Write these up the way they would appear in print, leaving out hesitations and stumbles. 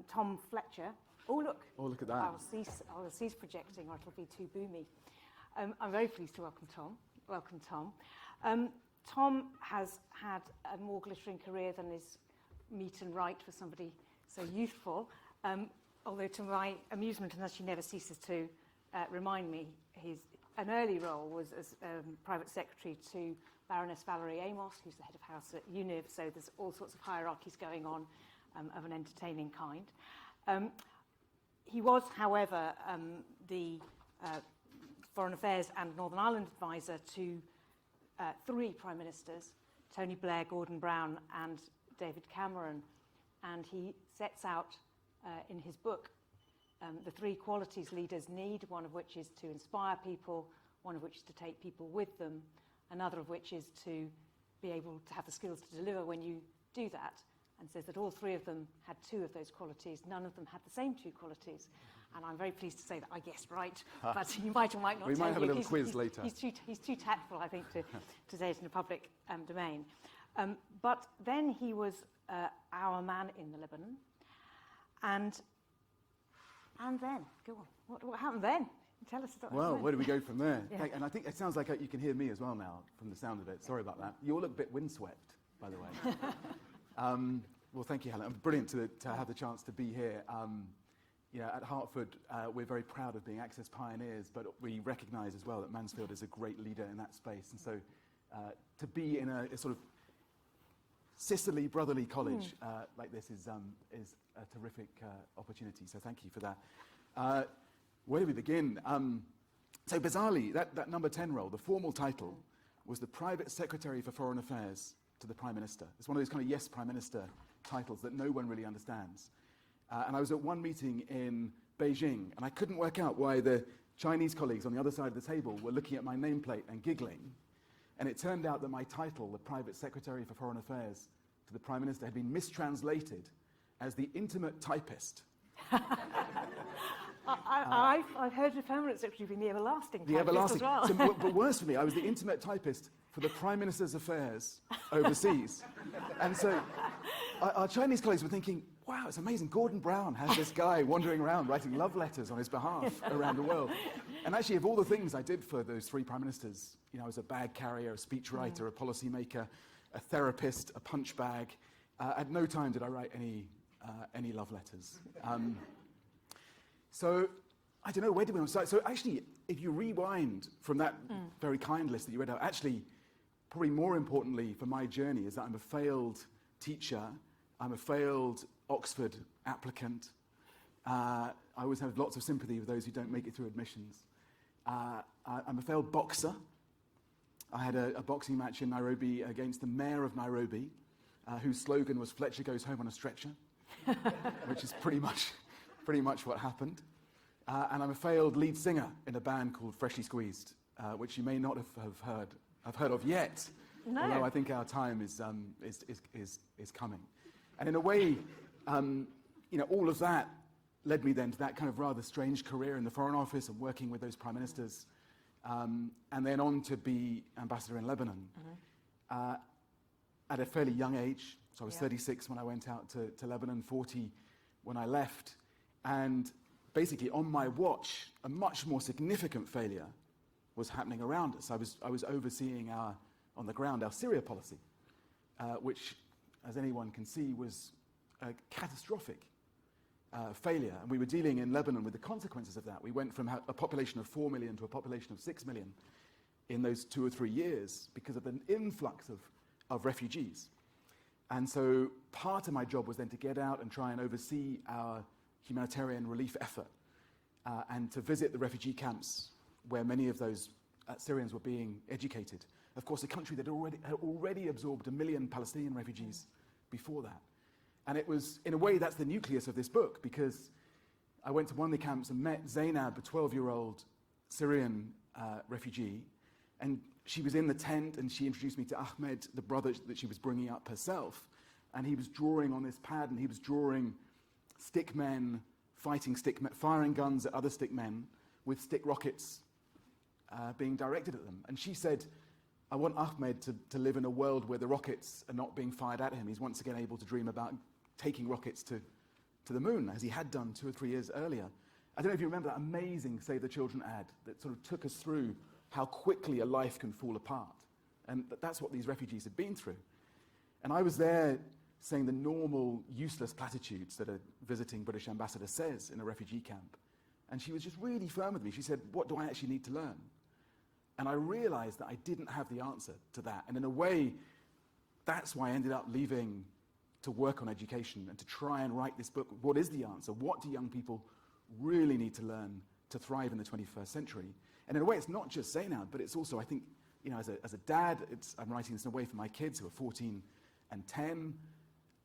Tom Fletcher. Oh, look. Oh, look at that. I'll cease projecting or it'll be too boomy. I'm very pleased to welcome Tom. Welcome, Tom. Tom has had a more glittering career than is meet and right for somebody so youthful, although to my amusement, and as she never ceases to remind me, an early role was as private secretary to Baroness Valerie Amos, who's the head of house at UNIV, so there's all sorts of hierarchies going on of an entertaining kind. He was, however, the Foreign Affairs and Northern Ireland advisor to three Prime Ministers, Tony Blair, Gordon Brown and David Cameron, and he sets out in his book the three qualities leaders need, one of which is to inspire people, one of which is to take people with them, another of which is to be able to have the skills to deliver when you do that, and says that all three of them had two of those qualities. None of them had the same two qualities. And I'm very pleased to say that I guessed right, but you might or might not. We might have a little quiz he's, later. He's too tactful, I think, to say it in a public domain. But then he was our man in the Lebanon. And then, go on, what happened then? Tell us. Well, where do we go from there? Yeah. And I think it sounds like you can hear me as well now from the sound of it. Sorry about that. You all look a bit windswept, by the way. Well, thank you, Helen. Brilliant to have the chance to be here. At Hertford, we're very proud of being access pioneers, but we recognise as well that Mansfield is a great leader in that space. And so to be in a sort of sisterly, brotherly college like this is a terrific opportunity. So thank you for that. Where do we begin? So bizarrely, that number 10 role, the formal title, was the Private Secretary for Foreign Affairs to the Prime Minister. It's one of those kind of yes, Prime Minister titles that no one really understands. And I was at one meeting in Beijing, and I couldn't work out why the Chinese colleagues on the other side of the table were looking at my nameplate and giggling. And it turned out that my title, the Private Secretary for Foreign Affairs to the Prime Minister, had been mistranslated as the intimate typist. I've heard the permanent secretary being the everlasting typist. The everlasting. As well. So, but worse for me, I was the intimate typist for the Prime Minister's affairs overseas. And so our Chinese colleagues were thinking, wow, it's amazing. Gordon Brown has this guy wandering around writing love letters on his behalf around the world. And actually, of all the things I did for those three prime ministers, I was a bag carrier, a speechwriter, a policymaker, a therapist, a punch bag. At no time did I write any love letters. So I don't know, where do we want to start? So actually, if you rewind from that very kind list that you read out, actually, probably more importantly for my journey is that I'm a failed teacher. I'm a failed Oxford applicant. I always have lots of sympathy with those who don't make it through admissions. I'm a failed boxer. I had a boxing match in Nairobi against the mayor of Nairobi, whose slogan was "Fletcher goes home on a stretcher," which is pretty much what happened. And I'm a failed lead singer in a band called Freshly Squeezed, which you may not have heard of yet. No. Although I think our time is coming. And in a way, all of that led me then to that kind of rather strange career in the Foreign Office and working with those prime ministers, and then on to be ambassador in Lebanon at a fairly young age. So I was 36 when I went out to Lebanon, 40 when I left. And basically on my watch, a much more significant failure was happening around us. I was overseeing on the ground our Syria policy, which, as anyone can see, was a catastrophic failure. And we were dealing in Lebanon with the consequences of that. We went from a population of 4 million to a population of 6 million in those 2 or 3 years because of an influx of refugees. And so part of my job was then to get out and try and oversee our humanitarian relief effort and to visit the refugee camps where many of those Syrians were being educated. Of course, a country that had already absorbed 1 million Palestinian refugees before that. And it was, in a way, that's the nucleus of this book, because I went to one of the camps and met Zainab, a 12-year-old Syrian refugee, and she was in the tent, and she introduced me to Ahmed, the brother that she was bringing up herself, and he was drawing on this pad, and he was drawing stick men, firing guns at other stick men with stick rockets being directed at them. And she said, I want Ahmed to live in a world where the rockets are not being fired at him. He's once again able to dream about taking rockets to to the moon, as he had done 2 or 3 years earlier. I don't know if you remember that amazing Save the Children ad that sort of took us through how quickly a life can fall apart. And that's what these refugees had been through. And I was there saying the normal, useless platitudes that a visiting British ambassador says in a refugee camp. And she was just really firm with me. She said, what do I actually need to learn? And I realized that I didn't have the answer to that. And in a way, that's why I ended up leaving to work on education and to try and write this book. What is the answer? What do young people really need to learn to thrive in the 21st century? And in a way, it's not just Zainab, but it's also, I think, you know, as a dad, I'm writing this in a way for my kids who are 14 and 10.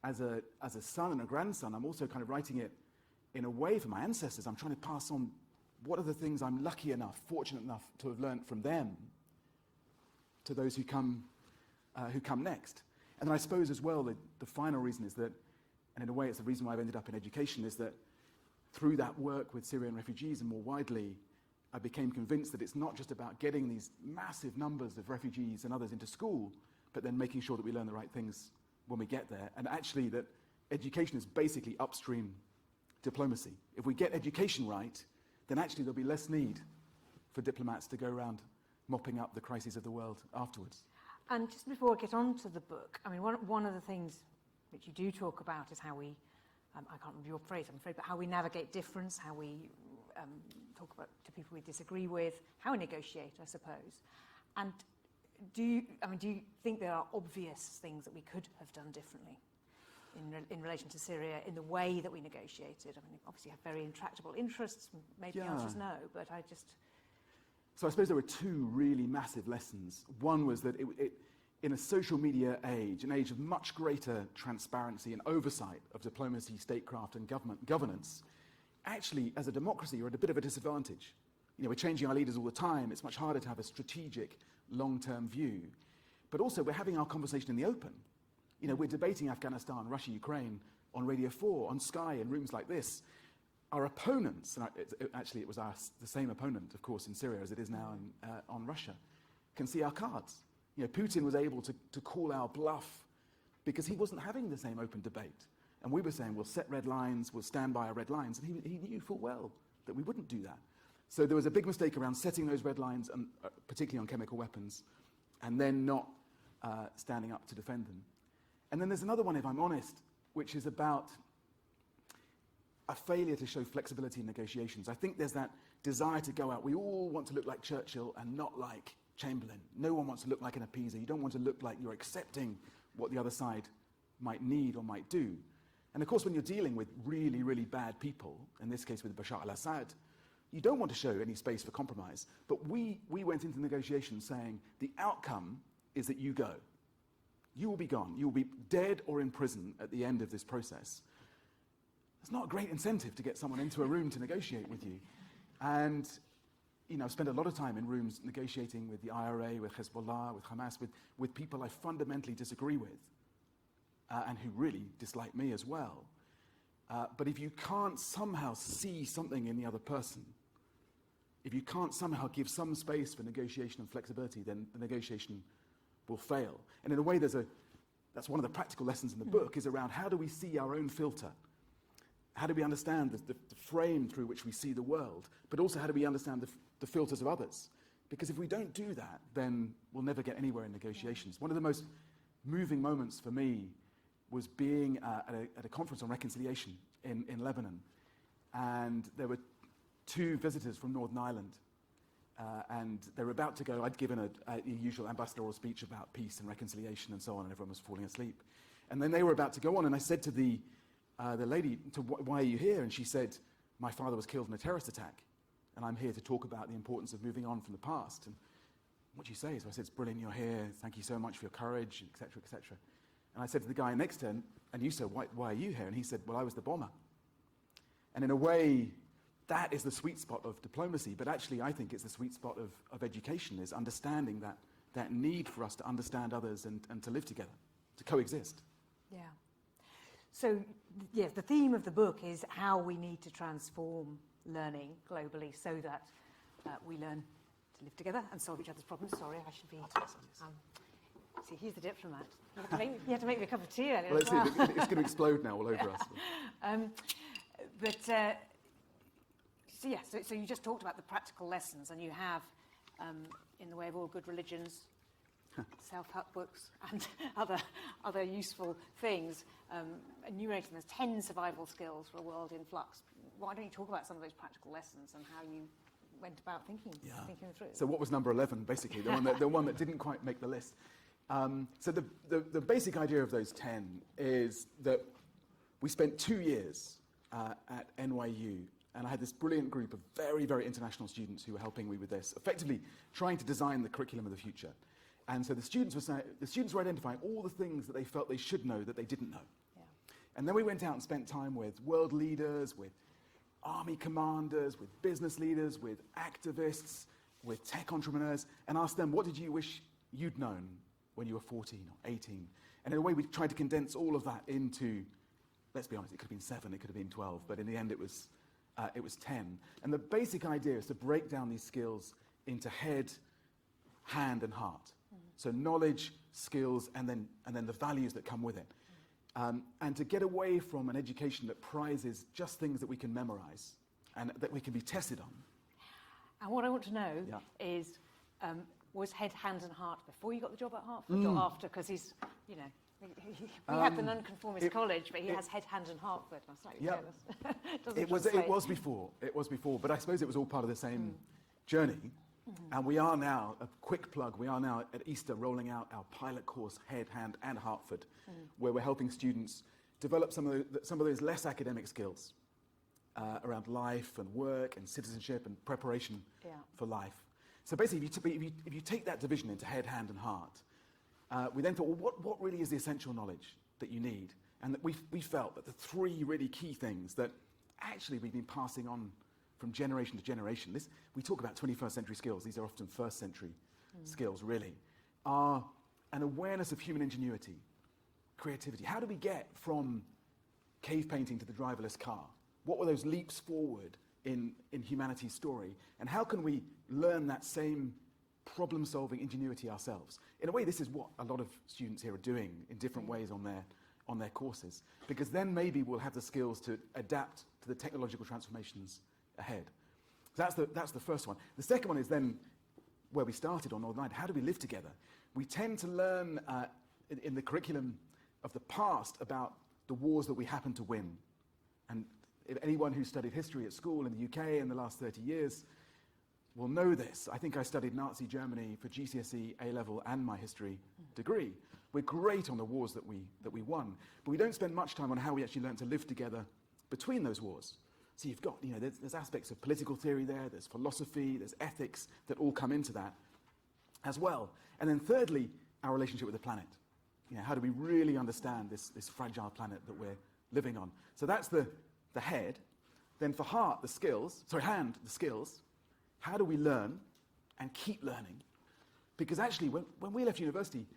As a son and a grandson, I'm also kind of writing it in a way for my ancestors. I'm trying to pass on what are the things I'm lucky enough, fortunate enough to have learned from them to those who come next. And then I suppose as well, the final reason is that, and in a way it's the reason why I've ended up in education, is that through that work with Syrian refugees and more widely, I became convinced that it's not just about getting these massive numbers of refugees and others into school, but then making sure that we learn the right things when we get there. And actually that education is basically upstream diplomacy. If we get education right, then actually there'll be less need for diplomats to go around mopping up the crises of the world afterwards. And just before I get on to the book, I mean, one of the things which you do talk about is how we, I can't remember your phrase, I'm afraid, but how we navigate difference, how we talk about to people we disagree with, how we negotiate, I suppose. And do you think there are obvious things that we could have done differently in relation to Syria in the way that we negotiated? I mean, obviously you have very intractable interests, maybe the answer is no, but I just... So I suppose there were two really massive lessons. One was that in a social media age, an age of much greater transparency and oversight of diplomacy, statecraft and governance, actually, as a democracy, you're at a bit of a disadvantage. You know, we're changing our leaders all the time. It's much harder to have a strategic, long-term view. But also, we're having our conversation in the open. You know, we're debating Afghanistan, Russia, Ukraine on Radio 4, on Sky, in rooms like this. Our opponents, and it was the same opponent, of course, in Syria as it is now on Russia, can see our cards. You know, Putin was able to call our bluff because he wasn't having the same open debate. And we were saying, we'll set red lines, we'll stand by our red lines, and he knew full well that we wouldn't do that. So there was a big mistake around setting those red lines, and particularly on chemical weapons, and then not standing up to defend them. And then there's another one, if I'm honest, which is about a failure to show flexibility in negotiations. I think there's that desire to go out. We all want to look like Churchill and not like Chamberlain. No one wants to look like an appeaser. You don't want to look like you're accepting what the other side might need or might do. And of course, when you're dealing with really, really bad people, in this case with Bashar al-Assad, you don't want to show any space for compromise. But we went into negotiations saying the outcome is that you go. You will be gone. You will be dead or in prison at the end of this process. It's not a great incentive to get someone into a room to negotiate with you. And, you know, I've spent a lot of time in rooms negotiating with the IRA, with Hezbollah, with Hamas, with people I fundamentally disagree with, and who really dislike me as well. But if you can't somehow see something in the other person, if you can't somehow give some space for negotiation and flexibility, then the negotiation will fail. And in a way, that's one of the practical lessons in the book, is around how do we see our own filter? How do we understand the frame through which we see the world, but also how do we understand the filters of others? Because if we don't do that, then we'll never get anywhere in negotiations. One of the most moving moments for me was being at a conference on reconciliation in Lebanon. And there were two visitors from Northern Ireland. And they were about to go. I'd given a usual ambassadorial speech about peace and reconciliation and so on, and everyone was falling asleep. And then they were about to go on, and I said to the lady, why are you here? And she said, my father was killed in a terrorist attack, and I'm here to talk about the importance of moving on from the past. And what do you say? So I said, it's brilliant you're here. Thank you so much for your courage, et cetera, et cetera. And I said to the guy next to him, and you said, why are you here? And he said, well, I was the bomber. And in a way, that is the sweet spot of diplomacy, but actually I think it's the sweet spot of education, is understanding that need for us to understand others and to live together, to coexist. Yeah. So, yes, the theme of the book is how we need to transform learning globally so that we learn to live together and solve each other's problems. Sorry, I should be... See, he's the diplomat. You had to make me a cup of tea earlier. Well, let's see, it's going to explode now all over us. So you just talked about the practical lessons, and you have, in the way of all good religions, self-help books and other useful things, enumerating there's 10 survival skills for a world in flux. Why don't you talk about some of those practical lessons and how you went about thinking them through? So what was number 11, basically, the one that didn't quite make the list? So the basic idea of those 10 is that we spent 2 years at NYU, and I had this brilliant group of very, very international students who were helping me with this, effectively trying to design the curriculum of the future. And so the students were identifying all the things that they felt they should know that they didn't know. Yeah. And then we went out and spent time with world leaders, with army commanders, with business leaders, with activists, with tech entrepreneurs, and asked them, what did you wish you'd known when you were 14 or 18? And in a way, we tried to condense all of that into, let's be honest, it could have been 7, it could have been 12, but in the end it was 10. And the basic idea is to break down these skills into head, hand, and heart. So knowledge, skills, and then the values that come with it. And to get away from an education that prizes just things that we can memorize and that we can be tested on. And what I want to know is, was head, hand, and heart before you got the job at Hertford or after? Because he's, we have the nonconformist college, but he has head, hand, and Hertford. I'm slightly jealous. It was before, but I suppose it was all part of the same journey. And we are now, a quick plug, we are now at Easter rolling out our pilot course, Head, Hand and Hertford, where we're helping students develop some of those less academic skills around life and work and citizenship and preparation for life. So basically, if you take that division into head, hand and heart, we then thought, well, what really is the essential knowledge that you need? And that we felt that the 3 really key things that actually we've been passing on from generation to generation, we talk about 21st century skills, these are often first century skills really, are an awareness of human ingenuity, creativity. How do we get from cave painting to the driverless car? What were those leaps forward in humanity's story? And how can we learn that same problem-solving ingenuity ourselves? In a way, this is what a lot of students here are doing in different ways on their courses, because then maybe we'll have the skills to adapt to the technological transformations ahead. So that's the first one. The second one is then where we started on Northern Ireland. How do we live together? We tend to learn in the curriculum of the past about the wars that we happen to win. And if anyone who studied history at school in the UK in the last 30 years will know this. I think I studied Nazi Germany for GCSE, A-level, and my history degree. We're great on the wars that we won, but we don't spend much time on how we actually learn to live together between those wars. So you've got, there's aspects of political theory there, there's philosophy, there's ethics that all come into that as well. And then thirdly, our relationship with the planet. How do we really understand this fragile planet that we're living on? So that's the head. Then for hand, the skills. How do we learn and keep learning? Because actually, when we left university,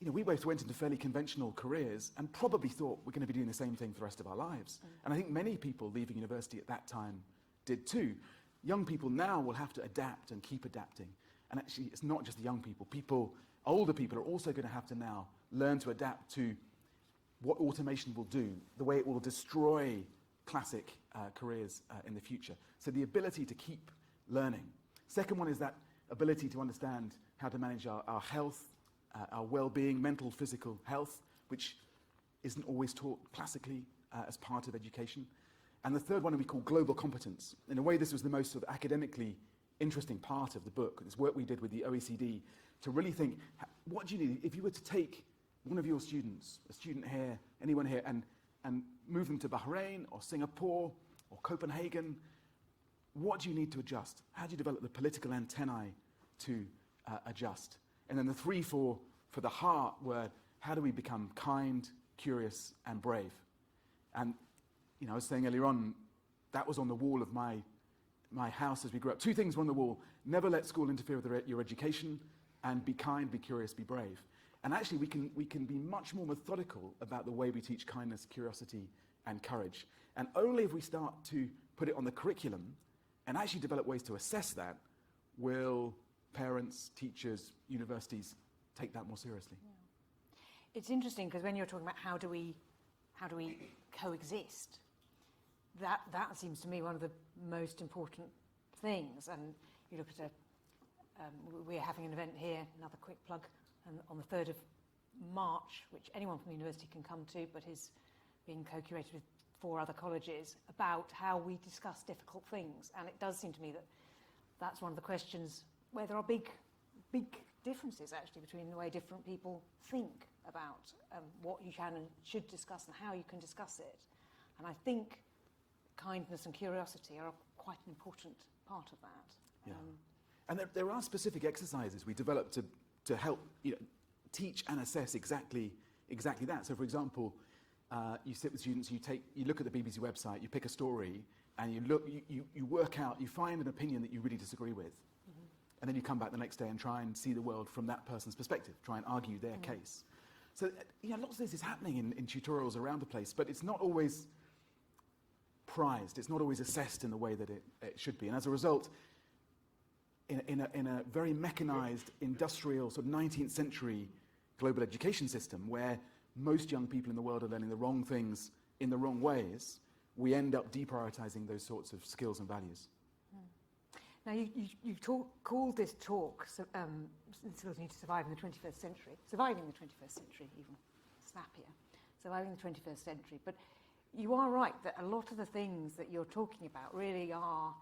we both went into fairly conventional careers and probably thought we're going to be doing the same thing for the rest of our lives. And I think many people leaving university at that time did too. Young people now will have to adapt and keep adapting. And actually, it's not just the young people. Older people are also going to have to now learn to adapt to what automation will do, the way it will destroy classic careers in the future. So the ability to keep learning. Second one is that ability to understand how to manage our health, our well-being, mental, physical health, which isn't always taught classically as part of education. And the third one we call global competence. In a way, this was the most sort of academically interesting part of the book, this work we did with the OECD, to really think, what do you need? If you were to take one of your students, a student here, anyone here, and move them to Bahrain or Singapore or Copenhagen, what do you need to adjust? How do you develop the political antennae to adjust? And then the 3 for the heart were, how do we become kind, curious, and brave? And, I was saying earlier on, that was on the wall of my house as we grew up. 2 things were on the wall: never let school interfere with your education, and be kind, be curious, be brave. And actually, we can be much more methodical about the way we teach kindness, curiosity, and courage. And only if we start to put it on the curriculum and actually develop ways to assess that will parents, teachers, universities take that more seriously. It's interesting because when you're talking about how do we coexist, that seems to me one of the most important things. And you look at we're having an event here, another quick plug, on the 3rd of March, which anyone from the university can come to, but is being co-curated with 4 other colleges, about how we discuss difficult things. And it does seem to me that that's one of the questions where there are big differences actually between the way different people think about what you can and should discuss and how you can discuss it. And I think kindness and curiosity are quite an important part of that. Yeah. And there are specific exercises we developed to help teach and assess exactly that. So, for example, you sit with students, you look at the BBC website, you pick a story, and you work out, you find an opinion that you really disagree with, and then you come back the next day and try and see the world from that person's perspective, try and argue their case. So, lots of this is happening in tutorials around the place, but it's not always prized, it's not always assessed in the way that it should be, and as a result, in a very mechanized, industrial, sort of 19th century global education system where most young people in the world are learning the wrong things in the wrong ways, we end up deprioritizing those sorts of skills and values. Now, you called this talk, Skills Need to Survive in the 21st Century, Surviving the 21st Century, even snappier, Surviving the 21st Century. But you are right that a lot of the things that you're talking about really are,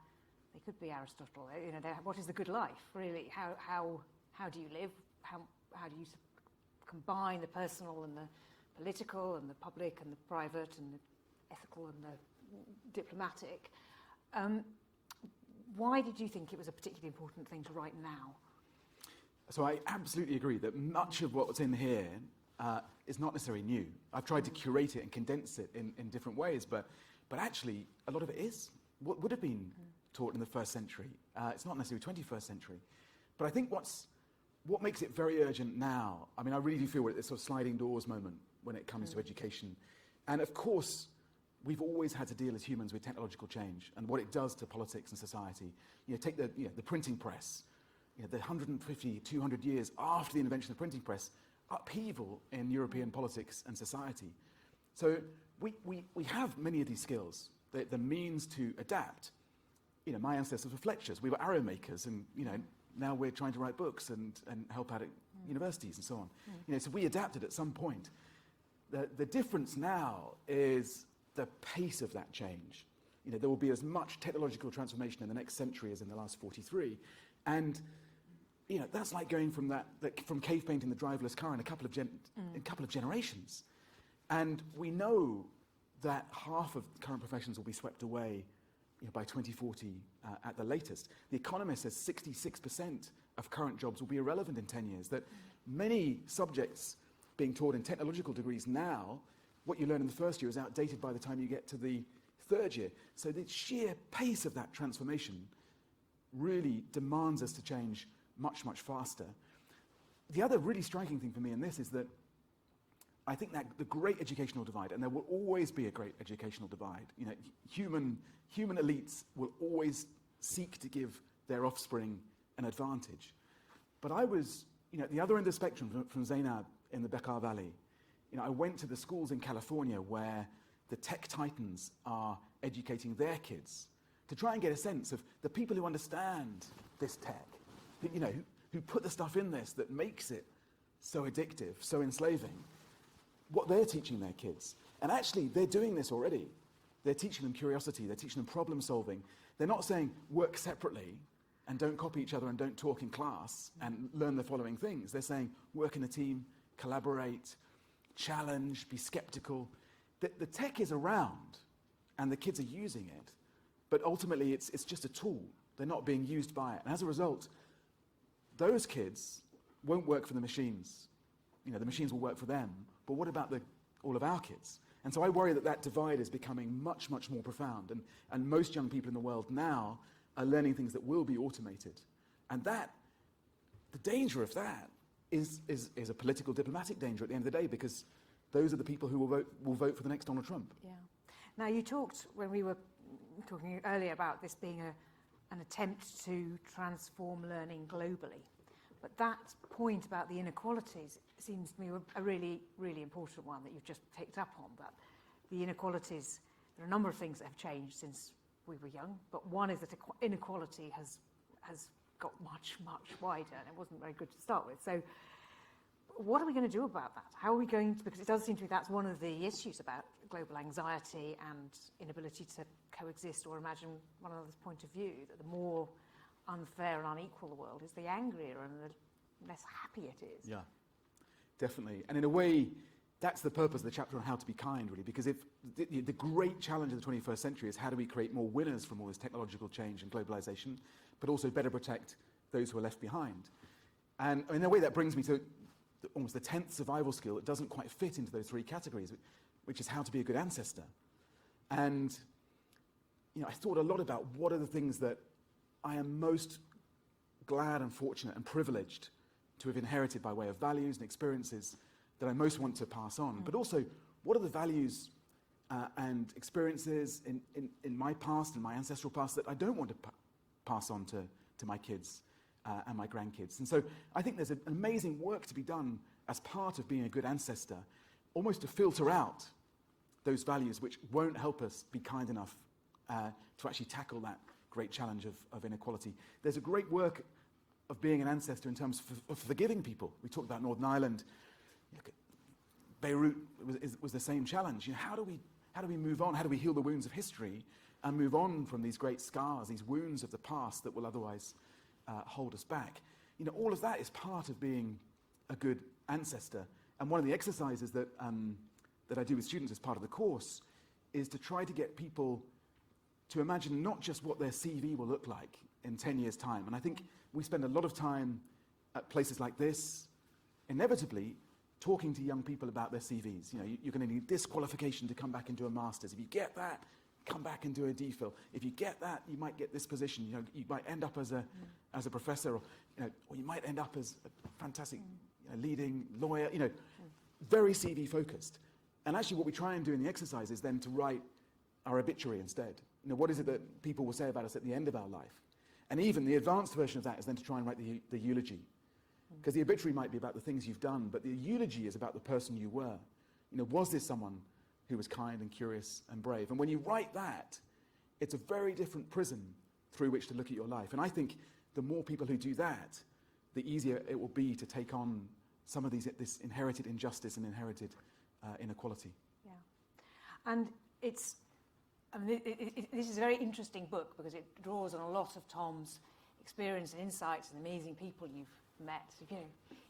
they could be Aristotle, what is the good life, really? How do you live? How do you combine the personal and the political and the public and the private and the ethical and the diplomatic? Why did you think it was a particularly important thing to write now? So I absolutely agree that much of what's in here is not necessarily new. I've tried to curate it and condense it in different ways, but actually a lot of it is what would have been taught in the 1st century. It's not necessarily 21st century. But I think what makes it very urgent now, I mean, I really do feel we're at this sort of sliding doors moment when it comes to education. And of course, we've always had to deal as humans with technological change and what it does to politics and society. Take the printing press, the 150, 200 years after the invention of the printing press, upheaval in European politics and society. So we have many of these skills, the means to adapt. My ancestors were Fletchers, we were arrow makers, and now we're trying to write books and help out at universities and so on. So we adapted at some point. The difference now is the pace of that change. There will be as much technological transformation in the next century as in the last 43. And that's like going from cave painting the driverless car in a couple of generations. And we know that half of current professions will be swept away by 2040 at the latest. The Economist says 66% of current jobs will be irrelevant in 10 years, that many subjects being taught in technological degrees now, what you learn in the first year is outdated by the time you get to the 3rd year. So the sheer pace of that transformation really demands us to change much, much faster. The other really striking thing for me in this is that I think that the great educational divide, and there will always be a great educational divide, human elites will always seek to give their offspring an advantage. But I was, at the other end of the spectrum from Zainab in the Bekaa Valley. I went to the schools in California where the tech titans are educating their kids to try and get a sense of the people who understand this tech, who put the stuff in this that makes it so addictive, so enslaving, what they're teaching their kids. And actually, they're doing this already. They're teaching them curiosity, they're teaching them problem solving. They're not saying work separately and don't copy each other and don't talk in class and learn the following things. They're saying work in a team, collaborate, challenge, be skeptical. The tech is around and the kids are using it, but ultimately it's just a tool. They're not being used by it. And as a result, those kids won't work for the machines. The machines will work for them. But what about all of our kids? And so I worry that divide is becoming much, much more profound. And most young people in the world now are learning things that will be automated. And the danger of that is a political, diplomatic danger at the end of the day, because those are the people who will vote for the next Donald Trump. Yeah. Now, you talked, when we were talking earlier, about this being an attempt to transform learning globally. But that point about the inequalities seems to me a really, really important one that you've just picked up on, that the inequalities, there are a number of things that have changed since we were young, but one is that inequality has got much, much wider, and it wasn't very good to start with. So what are we going to do about that? How are we going to, because it does seem to me that's one of the issues about global anxiety and inability to coexist or imagine one another's point of view, that the more unfair and unequal the world is, the angrier and the less happy it is. Yeah, definitely. And in a way, that's the purpose of the chapter on how to be kind, really, because if the great challenge of the 21st century is how do we create more winners from all this technological change and globalization, but also better protect those who are left behind. And in a way, that brings me to almost the 10th survival skill that doesn't quite fit into those three categories, which is how to be a good ancestor. And I thought a lot about what are the things that I am most glad and fortunate and privileged to have inherited by way of values and experiences that I most want to pass on. But also, what are the values and experiences in my past and my ancestral past that I don't want to pass on to my kids and my grandkids. And so I think there's an amazing work to be done as part of being a good ancestor, almost to filter out those values which won't help us be kind enough to actually tackle that great challenge of inequality. There's a great work of being an ancestor in terms of forgiving people. We talked about Northern Ireland. Look, Beirut was the same challenge. How do we move on? How do we heal the wounds of history and move on from these great scars, these wounds of the past that will otherwise hold us back? All of that is part of being a good ancestor. And one of the exercises that I do with students as part of the course is to try to get people to imagine not just what their CV will look like in 10 years' time. And I think we spend a lot of time at places like this, inevitably, talking to young people about their CVs. You're going to need this qualification to come back and do a master's. If you get that, come back and do a DPhil. If you get that, you might get this position. You might end up as a professor, or you might end up as a fantastic leading lawyer. Very CV focused. And actually, what we try and do in the exercise is then to write our obituary instead. What is it that people will say about us at the end of our life? And even the advanced version of that is then to try and write the eulogy. Because the obituary might be about the things you've done, but the eulogy is about the person you were. Was this someone who was kind and curious and brave? And when you write that, it's a very different prism through which to look at your life. And I think the more people who do that, the easier it will be to take on some of this inherited injustice and inherited inequality. Yeah. And this is a very interesting book because it draws on a lot of Tom's experience and insights and amazing people you've met.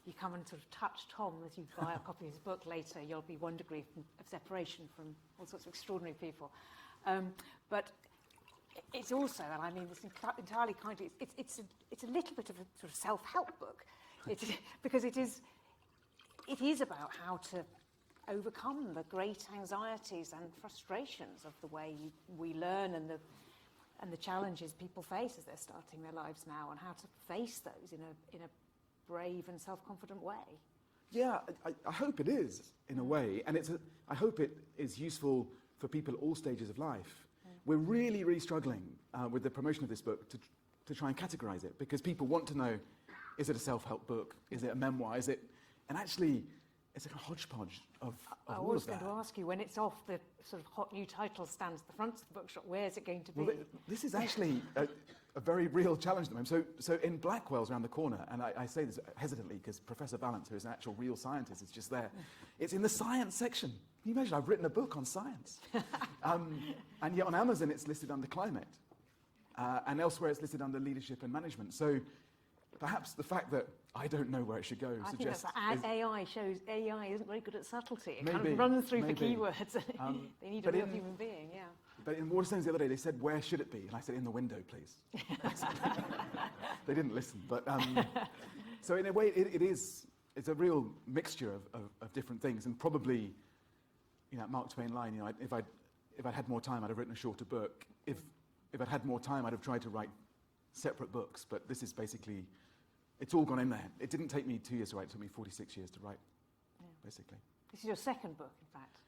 You come and sort of touch Tom as you buy a copy of his book later, you'll be one degree of separation from all sorts of extraordinary people. But it's also, and this entirely kindly, it's a little bit of a sort of self-help book, because it is about how to overcome the great anxieties and frustrations of the way we learn and the challenges people face as they're starting their lives now, and how to face those in a brave and self-confident way. Yeah, I hope it is, in a way, and I hope it is useful for people at all stages of life. We're really, really struggling with the promotion of this book to try and categorize it, because people want to know, is it a self-help book? Is it a memoir? And actually, it's like a hodgepodge of all of that. I was going to ask you, when it's off the sort of hot new title stands at the front of the bookshop, where is it going to be? Well, this is actually a very real challenge at the moment. So in Blackwell's around the corner, and I say this hesitantly because Professor Balance, who is an actual real scientist, is just there. It's in the science section. Can you imagine? I've written a book on science. And yet on Amazon it's listed under climate. And elsewhere it's listed under leadership and management. So perhaps the fact that I don't know where it should go suggests... AI isn't very good at subtlety. It maybe, kind of runs through maybe. the keywords. They need a real human being, yeah. But in Waterstones the other day, they said, where should it be? And I said, in the window, please. They didn't listen. But so in a way, it's a real mixture of different things. And probably, Mark Twain line, if I'd had more time, I'd have written a shorter book. If I'd had more time, I'd have tried to write separate books. But this is basically... It's all gone in there. It didn't take me 2 years to write. It took me 46 years to write, basically. This is your second book, in fact.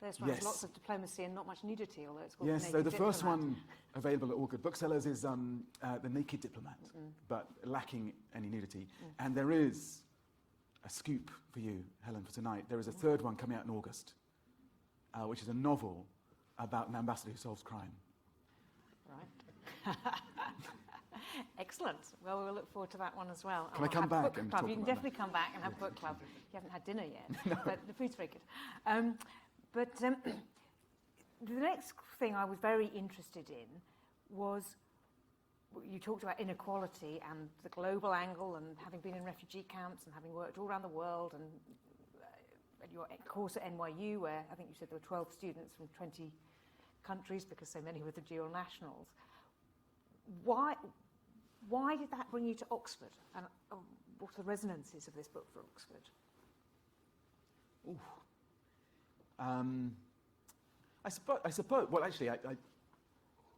First one has Yes. lots of diplomacy and not much nudity, although it's called Yes, The so Naked the first Diplomat. one available at all good booksellers is The Naked Diplomat, but lacking any nudity. And there is a scoop for you, Helen, for tonight. There is a third one coming out in August, which is a novel about an ambassador who solves crime. Right. Excellent. Well, we'll look forward to that one as well. Can I come Have a back book and club. talk You can about definitely come back and have book club. You haven't had dinner yet, but the food's very good. The next thing I was very interested in was, you talked about inequality and the global angle, and having been in refugee camps and having worked all around the world, and at your course at NYU, where I think you said there were 12 students from 20 countries because so many were the dual nationals. Why did that bring you to Oxford? And what are the resonances of this book for Oxford? I suppose, well, actually,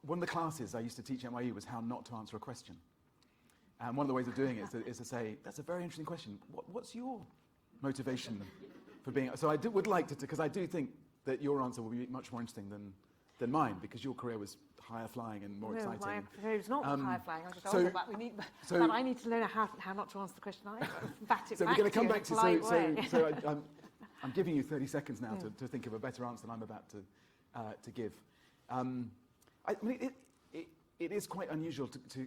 one of the classes I used to teach at NYU was how not to answer a question. And one of the ways of doing it is to say, that's a very interesting question. What's your motivation for being... So I would like to, because I do think that your answer will be much more interesting than mine, because your career was higher flying and more exciting. No, my career was not higher flying. I was just so- older, but I need to learn how not to answer the question either. So we're going to come back to... So, I'm giving you 30 seconds now to think of a better answer than I'm about to give. I mean, it is quite unusual to,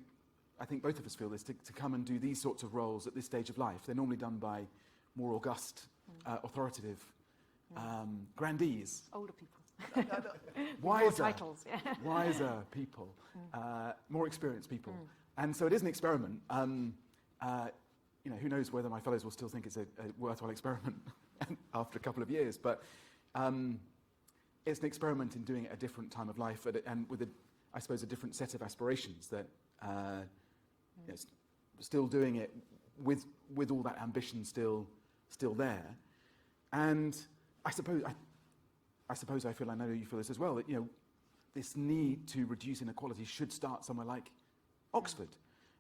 I think both of us feel this, to come and do these sorts of roles at this stage of life. They're normally done by more august, authoritative grandees. older people. Wiser, More titles, yeah. wiser people, more experienced people. And so it is an experiment. You know, who knows whether my fellows will still think it's a worthwhile experiment after a couple of years, but it's an experiment in doing it at a different time of life and with, I suppose, a different set of aspirations that you know, still doing it with all that ambition still there. And I suppose I feel, I know you feel this as well, that, you know, this need to reduce inequality should start somewhere like Oxford.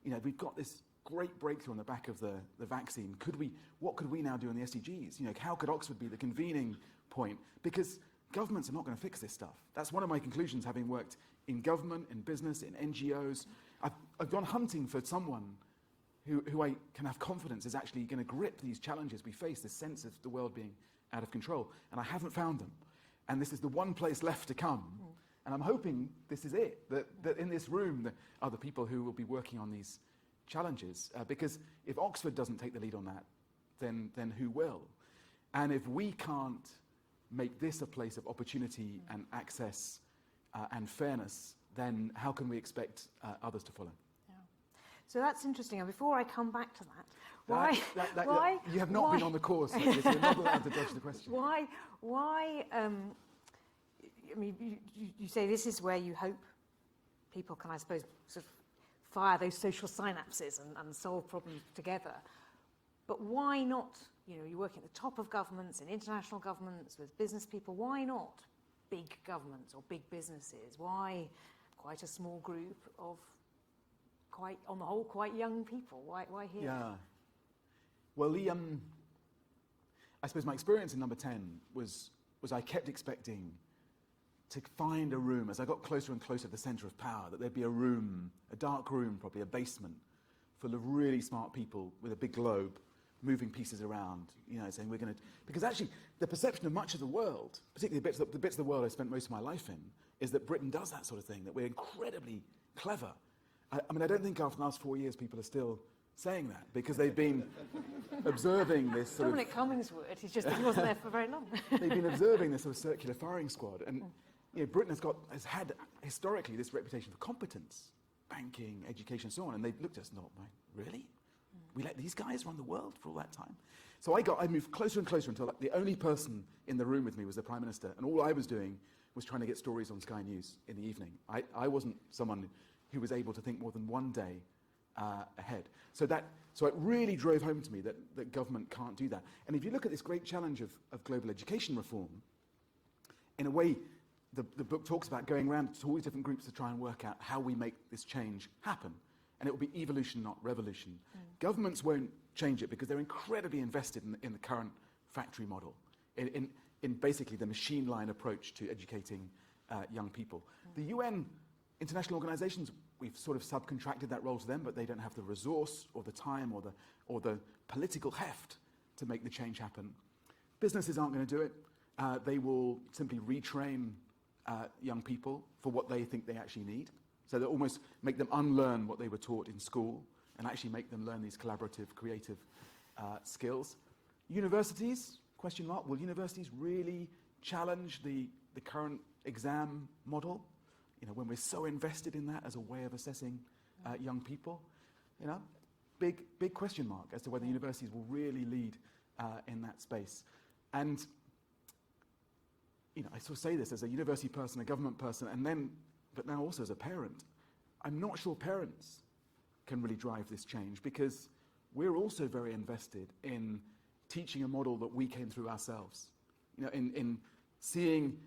You know, we've got this great breakthrough on the back of the vaccine. What could we now do on the SDGs? You know, how could Oxford be the convening point? Because governments are not going to fix this stuff. That's one of my conclusions, having worked in government, in business, in NGOs. I've gone hunting for someone who I can have confidence is actually going to grip these challenges we face, this sense of the world being out of control, and I haven't found them. And this is the one place left to come. And I'm hoping this is it, that in this room there are the people who will be working on these challenges. Because if Oxford doesn't take the lead on that, then who will? And if we can't make this a place of opportunity and access and fairness, then how can we expect others to follow? Yeah. So that's interesting. And before I come back to that, why you have not been on the course, so you're not allowed to dodge the question. I mean, you say this is where you hope people can, I suppose, sort of fire those social synapses and solve problems together. But why not, you know, you're working at the top of governments, in international governments, with business people, why not big governments or big businesses? Why quite a small group of on the whole, quite young people? Why here? Yeah. Well, I suppose my experience in number 10 was I kept expecting to find a room, as I got closer and closer to the centre of power, that there'd be a room, a dark room, probably a basement, full of really smart people with a big globe, moving pieces around, you know, saying we're going to... Because actually, the perception of much of the world, particularly the bits of the world I spent most of my life in, is that Britain does that sort of thing, that we're incredibly clever. I mean, I don't think after the last 4 years people are still saying that, because they've been observing this sort Dominic Cummings would, it's just that he wasn't there for very long. They've been observing this sort of circular firing squad, and you know, Britain has had historically this reputation for competence, banking, education, and so on, and they've looked at us and thought, really? We let these guys run the world for all that time? So I moved closer and closer until the only person in the room with me was the Prime Minister, and all I was doing was trying to get stories on Sky News in the evening. I wasn't someone who was able to think more than one day ahead. So it really drove home to me that government can't do that. And if you look at this great challenge of global education reform, in a way, the book talks about going around to all these different groups to try and work out how we make this change happen. And it will be evolution, not revolution. Governments won't change it because they're incredibly invested in the current factory model, in in basically the machine line approach to educating young people. The UN, international organizations, we've sort of subcontracted that role to them, but they don't have the resource or the time or the political heft to make the change happen. Businesses aren't going to do it. They will simply retrain young people for what they think they actually need. So they almost make them unlearn what they were taught in school and actually make them learn these collaborative, creative skills. Universities, question mark, will universities really challenge the current exam model? You know, when we're so invested in that as a way of assessing young people, you know, big question mark as to whether universities will really lead in that space. And, you know, I sort of say this as a university person, a government person, but now also as a parent. I'm not sure parents can really drive this change because we're also very invested in teaching a model that we came through ourselves. You know, in seeing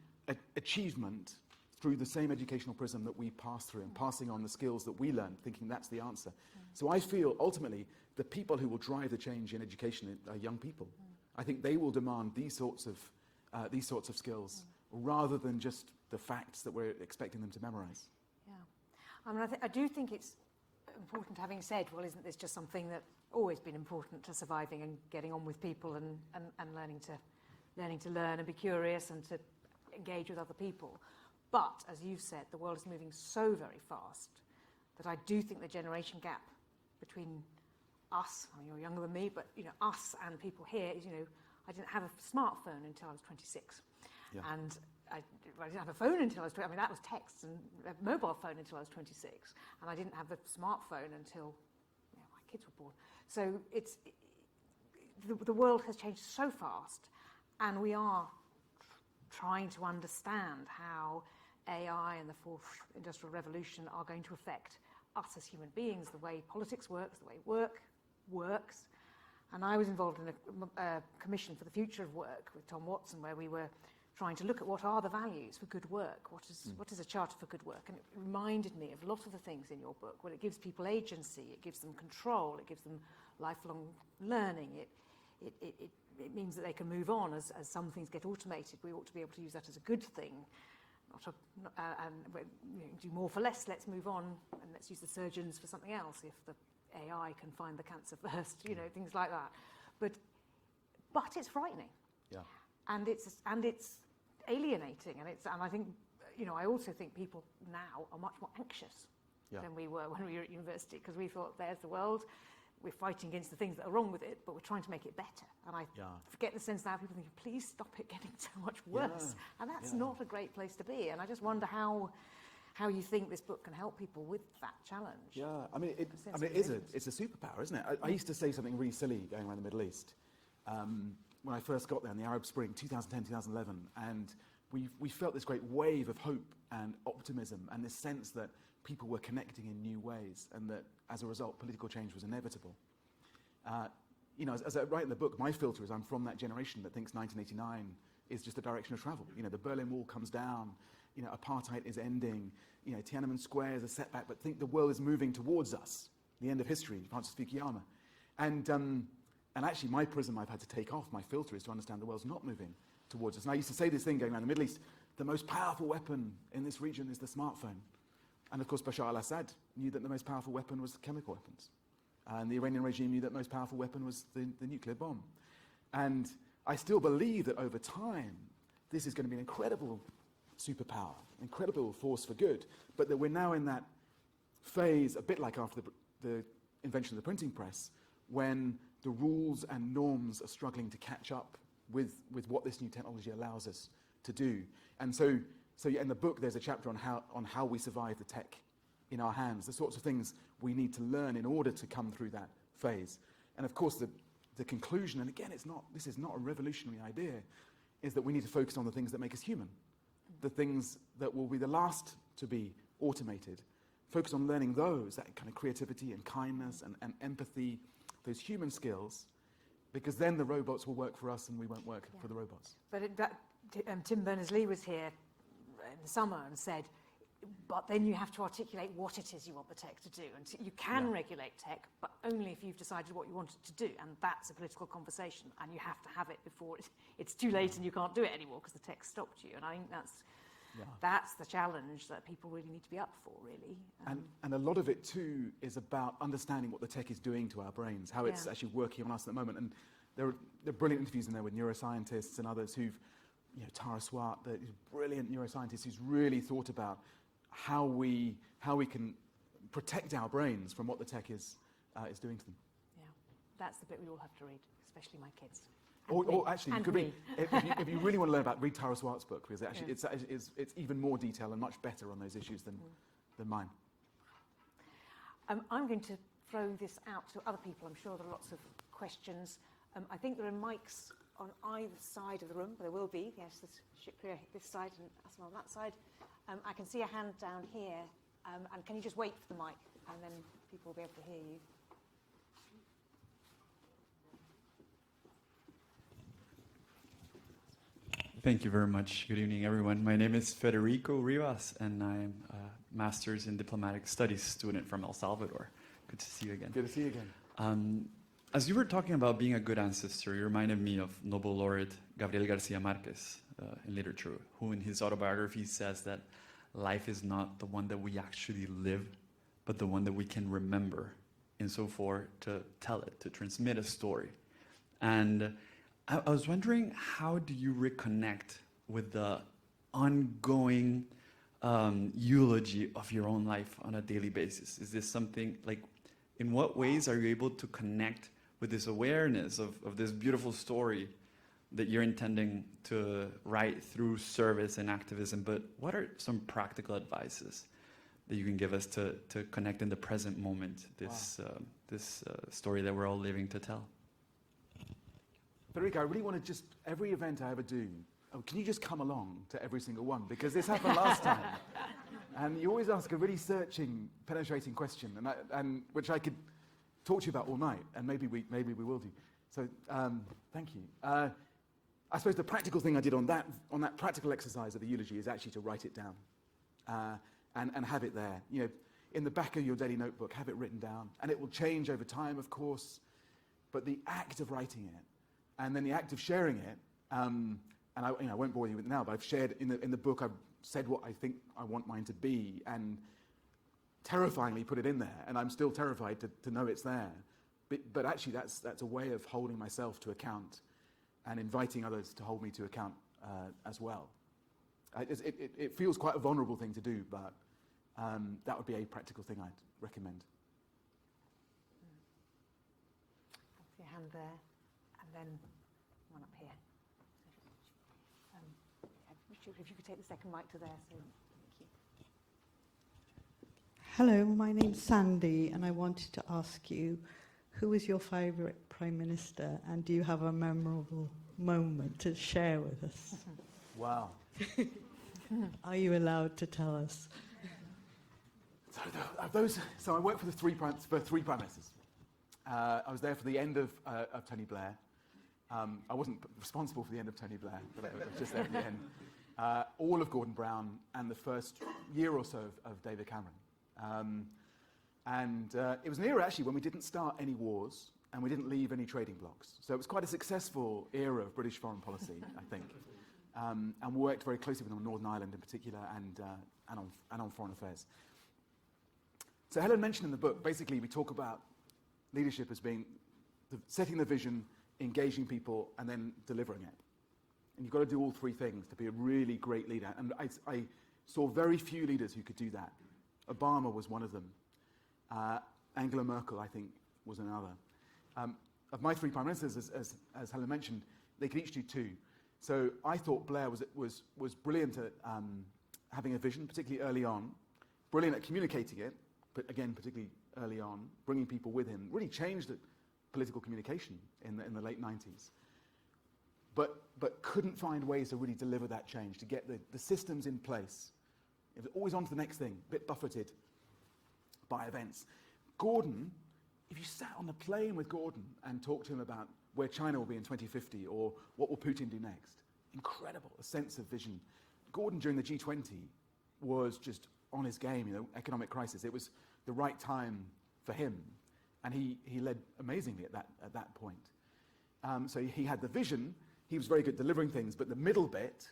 achievement through the same educational prism that we passed through and passing on the skills that we learned, thinking that's the answer. So I feel ultimately the people who will drive the change in education are young people. I think they will demand these sorts of skills rather than just the facts that we're expecting them to memorize. Yeah, I mean, I do think it's important, having said, well, isn't this just something that's always been important to surviving and getting on with people and learning to learn and be curious and to engage with other people. But, as you've said, the world is moving so very fast that I do think the generation gap between us, I mean, you're younger than me, but, you know, us and people here is, you know, I didn't have a smartphone until I was 26. Yeah. And I didn't have a phone until I was 20. I mean, that was texts, and a mobile phone until I was 26. And I didn't have a smartphone until, you know, my kids were born. So the world has changed so fast, and we are trying to understand how AI and the fourth industrial revolution are going to affect us as human beings, the way politics works, the way work works. And I was involved in a commission for the future of work with Tom Watson, where we were trying to look at what are the values for good work, what is a charter for good work. And it reminded me of a lot of the things in your book, where it gives people agency, it gives them control, it gives them lifelong learning, it means that they can move on as some things get automated. We ought to be able to use that as a good thing, do more for less, let's move on, and let's use the surgeons for something else if the AI can find the cancer first, you know, things like that. But it's frightening. Yeah. And it's alienating, and I think, you know, I also think people now are much more anxious than we were when we were at university, because we thought, there's the world, we're fighting against the things that are wrong with it, but we're trying to make it better. And I get the sense now people thinking, please stop it getting so much worse. And that's not a great place to be. And I just wonder how you think this book can help people with that challenge. Yeah, I mean, it's a superpower, isn't it? I used to say something really silly going around the Middle East when I first got there in the Arab Spring, 2010, 2011, and we felt this great wave of hope and optimism and this sense that people were connecting in new ways and that, as a result, political change was inevitable. You know, as I write in the book, my filter is I'm from that generation that thinks 1989 is just the direction of travel. You know, the Berlin Wall comes down, you know, apartheid is ending, you know, Tiananmen Square is a setback, but think the world is moving towards us, the end of history, Francis Fukuyama. And actually, my prism I've had to take off, my filter, is to understand the world's not moving towards us. And I used to say this thing going around the Middle East, the most powerful weapon in this region is the smartphone. And of course, Bashar al-Assad knew that the most powerful weapon was chemical weapons. And the Iranian regime knew that the most powerful weapon was the nuclear bomb. And I still believe that over time, this is going to be an incredible superpower, incredible force for good, but that we're now in that phase, a bit like after the invention of the printing press, when the rules and norms are struggling to catch up with what this new technology allows us to do. And so in the book, there's a chapter on how we survive the tech in our hands, the sorts of things we need to learn in order to come through that phase. And of course, the conclusion, and again, this is not a revolutionary idea, is that we need to focus on the things that make us human, the things that will be the last to be automated. Focus on learning those, that kind of creativity and kindness and empathy, those human skills, because then the robots will work for us and we won't work for the robots. But Tim Berners-Lee was here in the summer and said, But then you have to articulate what it is you want the tech to do. And you can regulate tech, but only if you've decided what you want it to do. And that's a political conversation. And you have to have it before it's too late and you can't do it anymore because the tech stopped you. And I think that's the challenge that people really need to be up for, really. And a lot of it, too, is about understanding what the tech is doing to our brains, how it's actually working on us at the moment. And there are brilliant interviews in there with neuroscientists and others who've, Tara Swart, the brilliant neuroscientist who's really thought about how we can protect our brains from what the tech is doing to them. Yeah, that's the bit we all have to read, especially my kids. Or actually, you could read, if you really want to learn about, read Tara Swart's book, because actually it's even more detail and much better on those issues than mine. I'm going to throw this out to other people. I'm sure there are lots of questions. I think there are mics on either side of the room. There will be. Yes, there's Shukriya this side and Asma on that side. I can see a hand down here. And can you just wait for the mic, and then people will be able to hear you. Thank you very much. Good evening, everyone. My name is Federico Rivas, and I'm a Master's in Diplomatic Studies student from El Salvador. Good to see you again. Good to see you again. As you were talking about being a good ancestor, you reminded me of Nobel laureate Gabriel Garcia Marquez in literature, who in his autobiography says that life is not the one that we actually live, but the one that we can remember, and so forth, to tell it, to transmit a story. And I was wondering, how do you reconnect with the ongoing eulogy of your own life on a daily basis? Is this something, like, in what ways are you able to connect with this awareness of this beautiful story that you're intending to write through service and activism? But what are some practical advices that you can give us to connect in the present moment, this story that we're all living to tell? Federico, I really want to just, every event I ever do, can you just come along to every single one? Because this happened last time. And you always ask a really searching, penetrating question, and which I could talk to you about all night, and maybe we will do. So thank you. I suppose the practical thing I did on that practical exercise of the eulogy is actually to write it down and have it there. In the back of your daily notebook, have it written down. And it will change over time, of course, but the act of writing it, and then the act of sharing it, and I won't bore you with it now, but I've shared in the book, I've said what I think I want mine to be, and terrifyingly put it in there, and I'm still terrified to know it's there. But actually, that's a way of holding myself to account and inviting others to hold me to account as well. It feels quite a vulnerable thing to do, but that would be a practical thing I'd recommend. Your hand there, and then one up here. If you could take the second mic to there, so thank you. Hello, my name's Sandy, and I wanted to ask you, who is your favourite Prime Minister, and do you have a memorable moment to share with us? Wow. Are you allowed to tell us? So I worked for three Prime Ministers. I was there for the end of Tony Blair. I wasn't responsible for the end of Tony Blair, but I was just there at the end. All of Gordon Brown and the first year or so of David Cameron. And it was an era, actually, when we didn't start any wars and we didn't leave any trading blocs. So it was quite a successful era of British foreign policy, I think. And we worked very closely with them on Northern Ireland in particular and on foreign affairs. So Helen mentioned in the book, basically we talk about leadership as being setting the vision, engaging people, and then delivering it. And you've got to do all three things to be a really great leader. And I saw very few leaders who could do that. Obama was one of them. Angela Merkel, I think, was another. Of my three Prime Ministers, as Helen mentioned, they could each do two. So I thought Blair was brilliant at having a vision, particularly early on, brilliant at communicating it, but again, particularly early on, bringing people with him, really changed political communication in the late 90s. But couldn't find ways to really deliver that change, to get the systems in place. It was always on to the next thing, a bit buffeted by events. Gordon, if you sat on the plane with Gordon and talked to him about where China will be in 2050 or what will Putin do next, incredible, a sense of vision. Gordon during the G20 was just on his game, you know, economic crisis. It was the right time for him, and he led amazingly at that point. So he had the vision. He was very good delivering things, but the middle bit,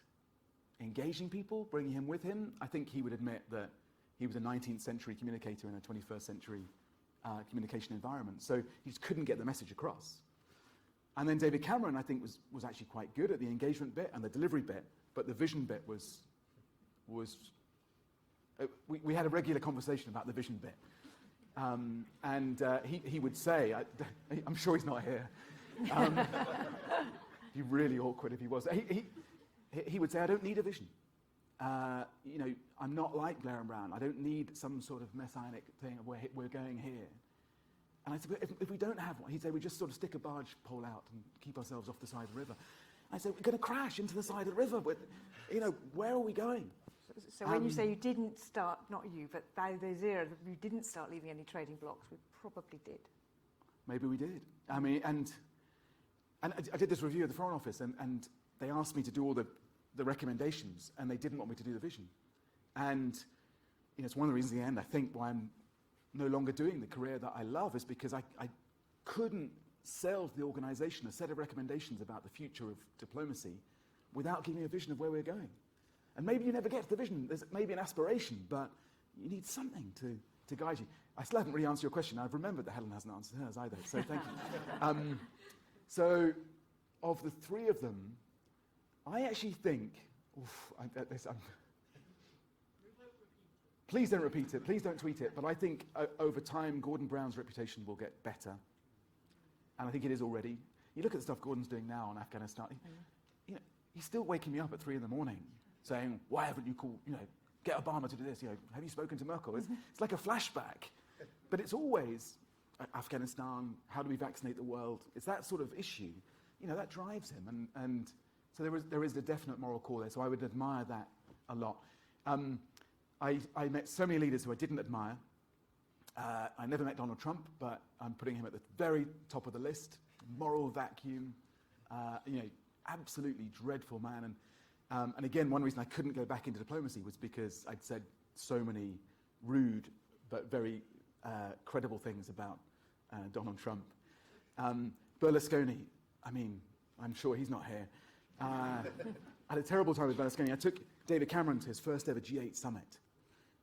engaging people, bringing him with him, I think he would admit that he was a 19th century communicator in a 21st century communication environment. So he just couldn't get the message across. And then David Cameron, I think, was actually quite good at the engagement bit and the delivery bit, but the vision bit was we had a regular conversation about the vision bit. He would say, I'm sure he's not here. It'd be really awkward if he was. He would say, I don't need a vision. You know, I'm not like Blair and Brown. I don't need some sort of messianic thing of we're going here. And I said, but if we don't have one, he'd say, we just sort of stick a barge pole out and keep ourselves off the side of the river. I said, we're going to crash into the side of the river. You know, where are we going? So when you say you didn't start, not you, but by those eras, you didn't start leaving any trading blocks, we probably did. Maybe we did. I mean, and I did this review of the Foreign Office, and they asked me to do all the recommendations, and they didn't want me to do the vision. And you know, it's one of the reasons in the end, I think, why I'm no longer doing the career that I love, is because I couldn't sell to the organisation a set of recommendations about the future of diplomacy without giving a vision of where we're going. And maybe you never get to the vision. There's maybe an aspiration, but you need something to guide you. I still haven't really answered your question. I've remembered that Helen hasn't answered hers either, so thank you. So, of the three of them, I actually think... Please don't repeat it. Please don't tweet it. But I think over time, Gordon Brown's reputation will get better. And I think it is already. You look at the stuff Gordon's doing now on Afghanistan. You know, he's still waking me up at 3 a.m. saying, why haven't you called, you know, get Obama to do this? You know, have you spoken to Merkel? It's like a flashback. But it's always Afghanistan, how do we vaccinate the world? It's that sort of issue. You know, that drives him. And so there is a definite moral call there. So I would admire that a lot. I met so many leaders who I didn't admire. I never met Donald Trump, but I'm putting him at the very top of the list. Moral vacuum, you know, absolutely dreadful man. And again, one reason I couldn't go back into diplomacy was because I'd said so many rude but very credible things about Donald Trump. Berlusconi, I mean, I'm sure he's not here. I had a terrible time with Berlusconi. I took David Cameron to his first ever G8 summit.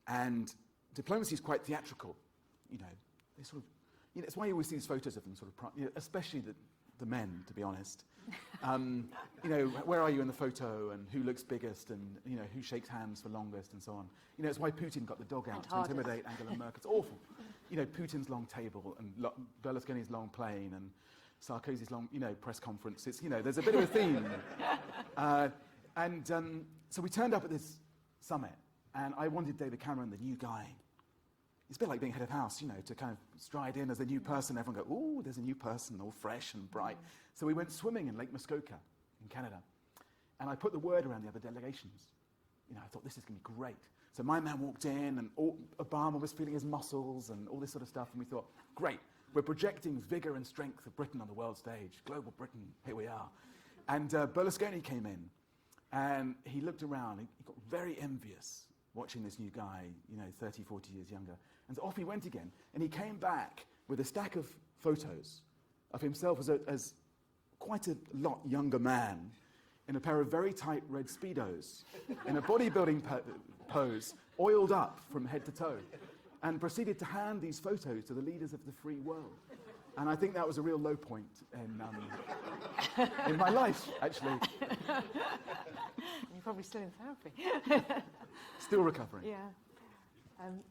And diplomacy is quite theatrical. You know, they sort of, you know, it's why you always see these photos of them sort of, you know, especially the men, to be honest. You know, where are you in the photo, and who looks biggest, and, you know, who shakes hands for longest, and so on. You know, it's why Putin got the dog out to intimidate Angela Merkel. It's awful. You know, Putin's long table, and Berlusconi's long plane, and Sarkozy's long, you know, press conference. It's, you know, there's a bit of a theme. So we turned up at this summit, and I wanted David Cameron, the new guy. It's a bit like being head of house, you know, to kind of stride in as a new person. Everyone go, ooh, there's a new person, all fresh and bright. So we went swimming in Lake Muskoka in Canada. And I put the word around the other delegations. You know, I thought, this is going to be great. So my man walked in, and Obama was feeling his muscles and all this sort of stuff. And we thought, great, we're projecting vigor and strength of Britain on the world stage. Global Britain, here we are. And Berlusconi came in, and he looked around. He got very envious watching this new guy, you know, 30, 40 years younger. And so off he went again. And he came back with a stack of photos of himself as quite a lot younger man in a pair of very tight red Speedos, in a bodybuilding pose, oiled up from head to toe, and proceeded to hand these photos to the leaders of the free world. And I think that was a real low point in my life, actually. You're probably still in therapy. Still recovering. Yeah.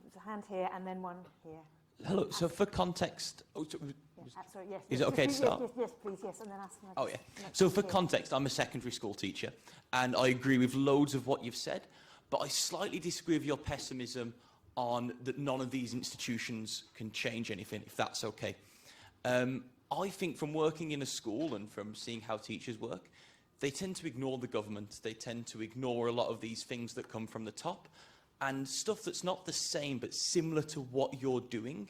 There's a hand here, and then one here. Hello. So for context... Oh, sorry, yes. Is it okay to start? Yes, please, yes, and then ask them. Oh, yeah. So for context, I'm a secondary school teacher, and I agree with loads of what you've said, but I slightly disagree with your pessimism on that none of these institutions can change anything, if that's okay. I think from working in a school and from seeing how teachers work, they tend to ignore the government. They tend to ignore a lot of these things that come from the top, and stuff that's not the same but similar to what you're doing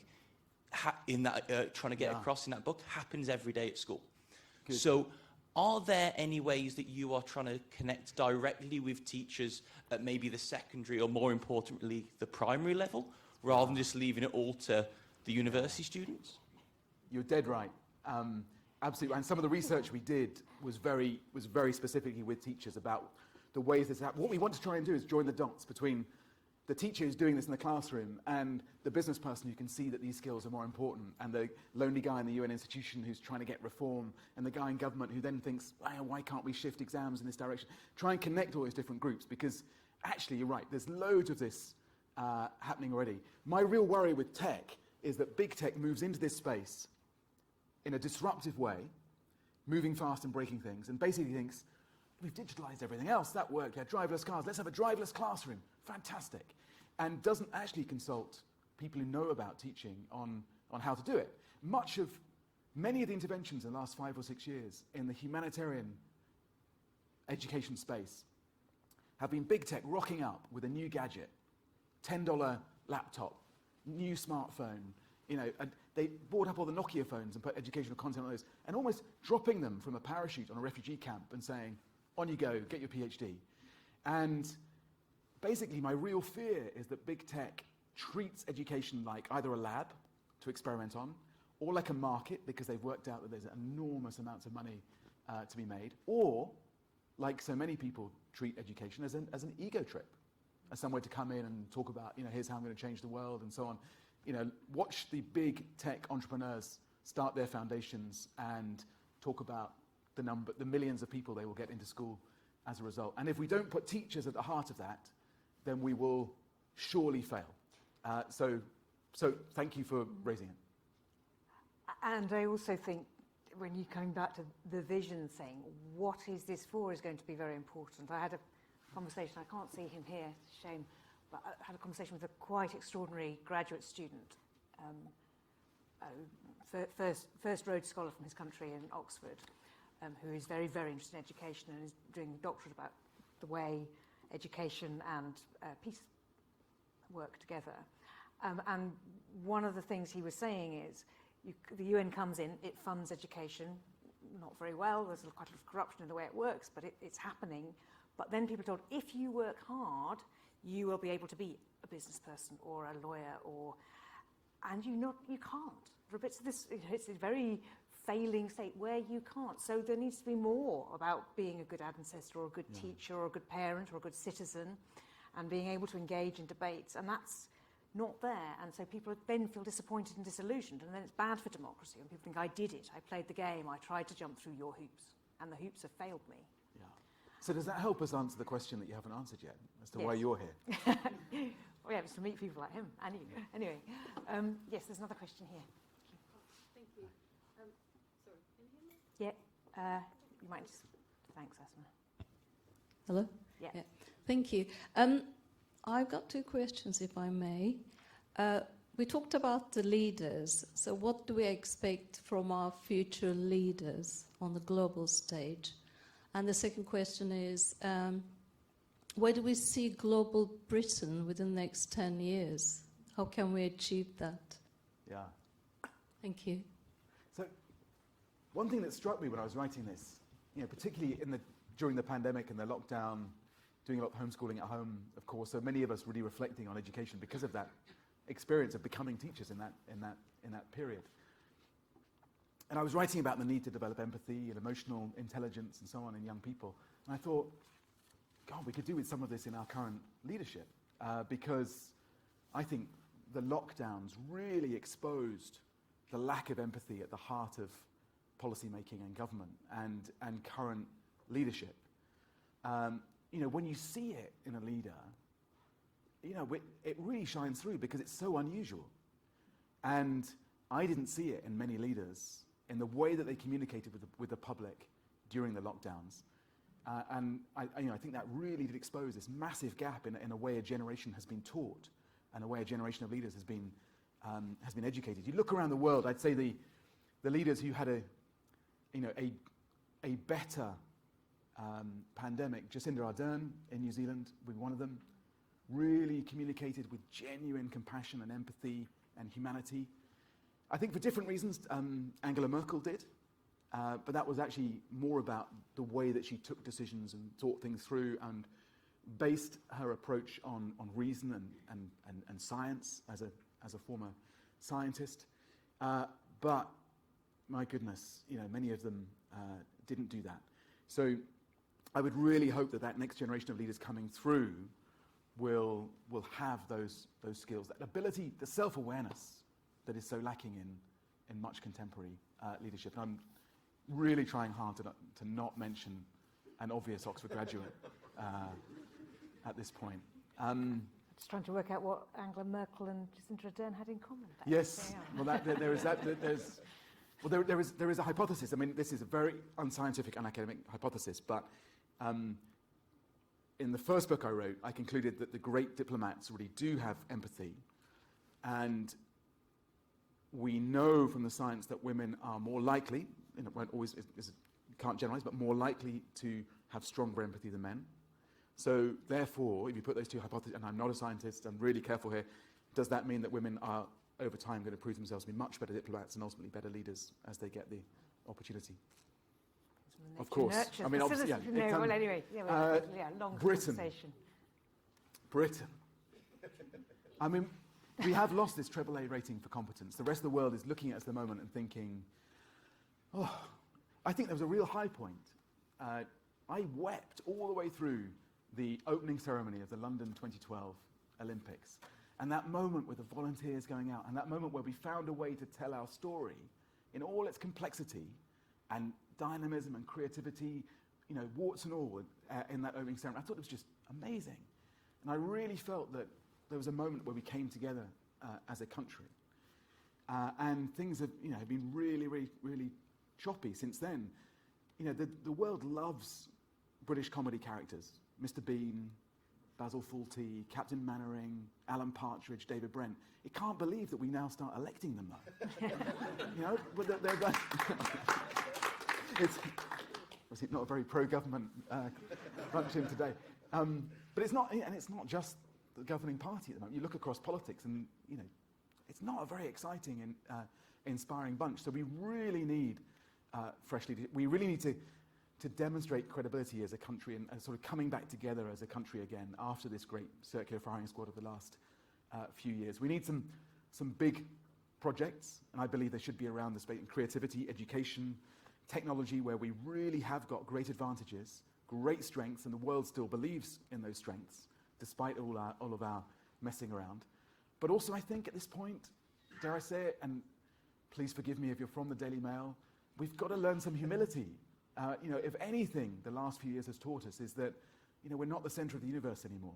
in that trying to get across in that book happens every day at school. Good. So Are there any ways that you are trying to connect directly with teachers at maybe the secondary or, more importantly, the primary level, rather than just leaving it all to the university students? You're dead right. Absolutely. And some of the research we did was very specifically with teachers about the ways this happens. What we want to try and do is join the dots between the teacher who's doing this in the classroom and the business person who can see that these skills are more important, and the lonely guy in the UN institution who's trying to get reform, and the guy in government who then thinks, why can't we shift exams in this direction? Try and connect all those different groups, because actually you're right, there's loads of this happening already. My real worry with tech is that big tech moves into this space in a disruptive way, moving fast and breaking things, and basically thinks, we've digitalized everything else, that worked, yeah, driverless cars, let's have a driverless classroom, fantastic. And doesn't actually consult people who know about teaching on how to do it. Many of the interventions in the last 5 or 6 years in the humanitarian education space have been big tech rocking up with a new gadget, $10 laptop, new smartphone, and they bought up all the Nokia phones and put educational content on those, and almost dropping them from a parachute on a refugee camp and saying, on you go, get your PhD. And basically my real fear is that big tech treats education like either a lab to experiment on, or like a market because they've worked out that there's enormous amounts of money to be made, or like so many people treat education as an ego trip, as somewhere to come in and talk about, here's how I'm going to change the world and so on. Watch the big tech entrepreneurs start their foundations and talk about the millions of people they will get into school as a result. And if we don't put teachers at the heart of that, then we will surely fail. So thank you for raising it. And I also think when you're coming back to the vision thing, what is this for is going to be very important. I had a conversation, I can't see him here, shame, but I had a conversation with a quite extraordinary graduate student, first Rhodes Scholar from his country in Oxford, who is very, very interested in education and is doing a doctorate about the way education and peace work together. And one of the things he was saying is, the UN comes in, it funds education, not very well, there's quite a lot of corruption in the way it works, but it's happening. But then people are told, if you work hard, you will be able to be a business person or a lawyer, and you can't. For bits of this, it's a very failing state where you can't. So there needs to be more about being a good ancestor or a good teacher or a good parent or a good citizen, and being able to engage in debates, and that's not there. And so people then feel disappointed and disillusioned, and then it's bad for democracy, and people think, I did it, I played the game, I tried to jump through your hoops, and the hoops have failed me. Yeah. So does that help us answer the question that you haven't answered yet, as to why you're here? Well, yeah, it's to meet people like him, and you. Anyway, yes, there's another question here. Thank you. Sorry, can you hear me? Yeah, you might just, thanks, Asma. Hello? Yeah. Thank you. I've got 2 questions, if I may. We talked about the leaders. So what do we expect from our future leaders on the global stage? And the second question is, where do we see global Britain within the next 10 years? How can we achieve that? Yeah. Thank you. So one thing that struck me when I was writing this, particularly during the pandemic and the lockdown, doing a lot of homeschooling at home, of course, so many of us really reflecting on education because of that experience of becoming teachers in that period. And I was writing about the need to develop empathy and emotional intelligence and so on in young people. And I thought, God, we could do with some of this in our current leadership, because I think the lockdowns really exposed the lack of empathy at the heart of policy making and government and current leadership. When you see it in a leader, it really shines through because it's so unusual. And I didn't see it in many leaders in the way that they communicated with the public during the lockdowns. And I think that really did expose this massive gap in a way a generation has been taught and a way a generation of leaders has been educated. You look around the world, I'd say the leaders who had a better pandemic, Jacinda Ardern in New Zealand, with one of them, really communicated with genuine compassion and empathy and humanity. I think for different reasons, Angela Merkel did. but that was actually more about the way that she took decisions and thought things through and based her approach on reason and science as a former scientist. But my goodness, many of them didn't do that. So I would really hope that next generation of leaders coming through will have those skills, that ability, the self-awareness that is so lacking in much contemporary leadership. And I'm really trying hard to not mention an obvious Oxford graduate at this point. Just trying to work out what Angela Merkel and Jacinda Ardern had in common. Yes, well, there is a hypothesis. I mean, this is a very unscientific, unacademic hypothesis, but in the first book I wrote, I concluded that the great diplomats really do have empathy, and we know from the science that women are more likely, it won't always, can't generalize, but more likely to have stronger empathy than men. So therefore, if you put those two hypotheses, and I'm not a scientist, I'm really careful here, does that mean that women are over time going to prove themselves to be much better diplomats and ultimately better leaders as they get the opportunity? Of course. I mean, obviously, yeah. Well, anyway, long Britain. conversation. Britain. I mean, we have lost this AAA rating for competence. The rest of the world is looking at us at the moment and thinking, oh, I think there was a real high point. I wept all the way through the opening ceremony of the London 2012 Olympics. And that moment with the volunteers going out, and that moment where we found a way to tell our story in all its complexity and dynamism and creativity, warts and all, in that opening ceremony. I thought it was just amazing. And I really felt that there was a moment where we came together as a country. And things have, been really, really, really choppy since then. The world loves British comedy characters. Mr. Bean, Basil Fawlty, Captain Mannering, Alan Partridge, David Brent. It can't believe that we now start electing them, though. But they're it's obviously not a very pro-government bunch in today. But it's not, and it's not just the governing party at the moment. You look across politics, and it's not a very exciting and inspiring bunch. So we really need fresh leadership. We really need to demonstrate credibility as a country and sort of coming back together as a country again after this great circular firing squad of the last few years. We need some big projects, and I believe they should be around the space in creativity, education, technology, where we really have got great advantages, great strengths, and the world still believes in those strengths, despite all of our messing around. But also, I think at this point, dare I say it, and please forgive me if you're from the Daily Mail, we've got to learn some humility. If anything, the last few years has taught us is that, we're not the center of the universe anymore.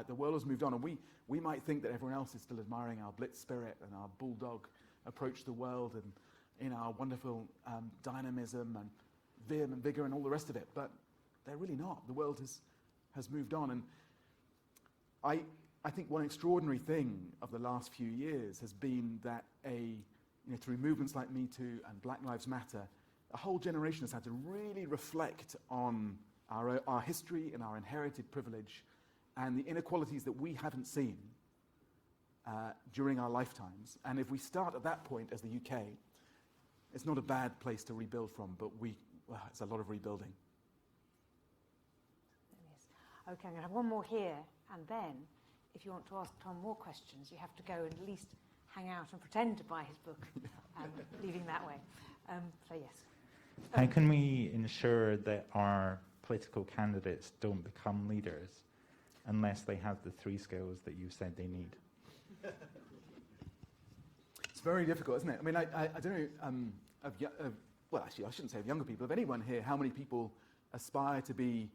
The world has moved on, and we might think that everyone else is still admiring our blitz spirit and our bulldog approach to the world and our wonderful dynamism and vim and vigor and all the rest of it, but they're really not. The world has moved on, and I think one extraordinary thing of the last few years has been that through movements like Me Too and Black Lives Matter, a whole generation has had to really reflect on our history and our inherited privilege and the inequalities that we haven't seen during our lifetimes. And if we start at that point as the UK, it's not a bad place to rebuild from, but it's a lot of rebuilding. Yes. Okay, I'm going to have one more here, and then if you want to ask Tom more questions, you have to go and at least hang out and pretend to buy his book, leaving that way. So yes. How can we ensure that our political candidates don't become leaders unless they have the 3 skills that you've said they need? It's very difficult, isn't it? I mean, I don't know, well, actually, I shouldn't say of younger people, of anyone here, how many people aspire to be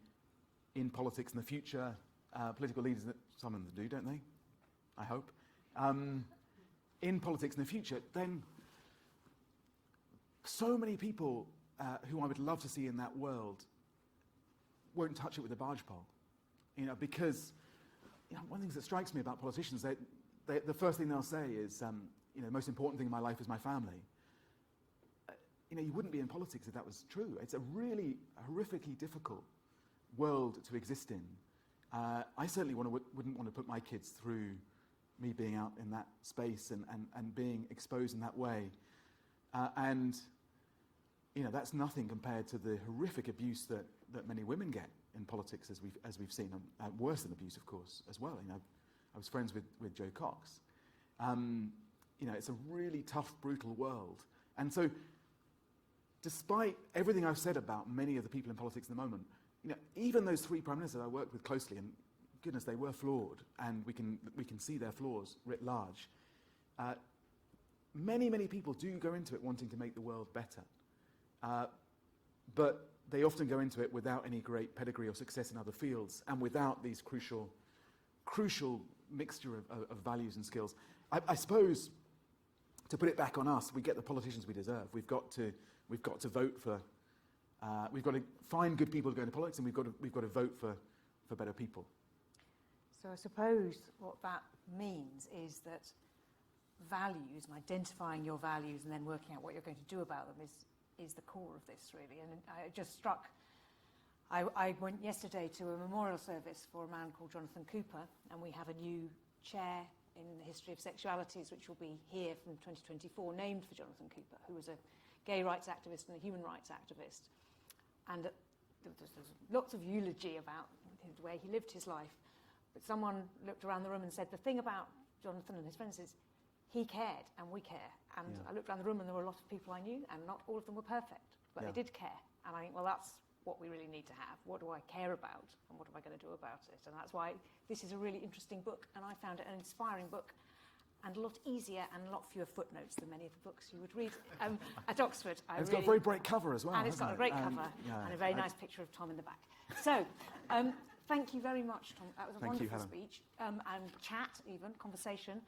in politics in the future, political leaders, some of them do, don't they? I hope. In politics in the future, then so many people who I would love to see in that world won't touch it with a barge pole, because one of the things that strikes me about politicians, the first thing they'll say is, the most important thing in my life is my family. You wouldn't be in politics if that was true. It's a really horrifically difficult world to exist in. I certainly wouldn't want to put my kids through me being out in that space and being exposed in that way. And that's nothing compared to the horrific abuse that many women get in politics, as we've seen, and worse than abuse, of course, as well. I was friends with Joe Cox. It's a really tough, brutal world. And so, despite everything I've said about many of the people in politics at the moment, even those 3 prime ministers I worked with closely, and goodness, they were flawed, and we can see their flaws writ large. Many, many people do go into it wanting to make the world better. But they often go into it without any great pedigree or success in other fields, and without these crucial mixture of values and skills. I suppose, to put it back on us, we get the politicians we deserve. We've got to vote for. We've got to find good people to go into politics, and we've got to vote for better people. So I suppose what that means is that values and identifying your values and then working out what you're going to do about them is the core of this, really. And it just struck. I went yesterday to a memorial service for a man called Jonathan Cooper, and we have a new chair in the history of sexualities, which will be here from 2024, named for Jonathan Cooper, who was a gay rights activist and a human rights activist. And there's lots of eulogy about the way he lived his life. But someone looked around the room and said, the thing about Jonathan and his friends is he cared, and we care. And I looked around the room, and there were a lot of people I knew, and not all of them were perfect, but they did care. And I think, well, that's what we really need to have. What do I care about, and what am I going to do about it? And that's why this is a really interesting book, and I found it an inspiring book, and a lot easier and a lot fewer footnotes than many of the books you would read at Oxford. It's got a very bright cover as well. And it's got a great cover and a very nice picture of Tom in the back. So, thank you very much, Tom. That was a wonderful speech, and chat, even, conversation.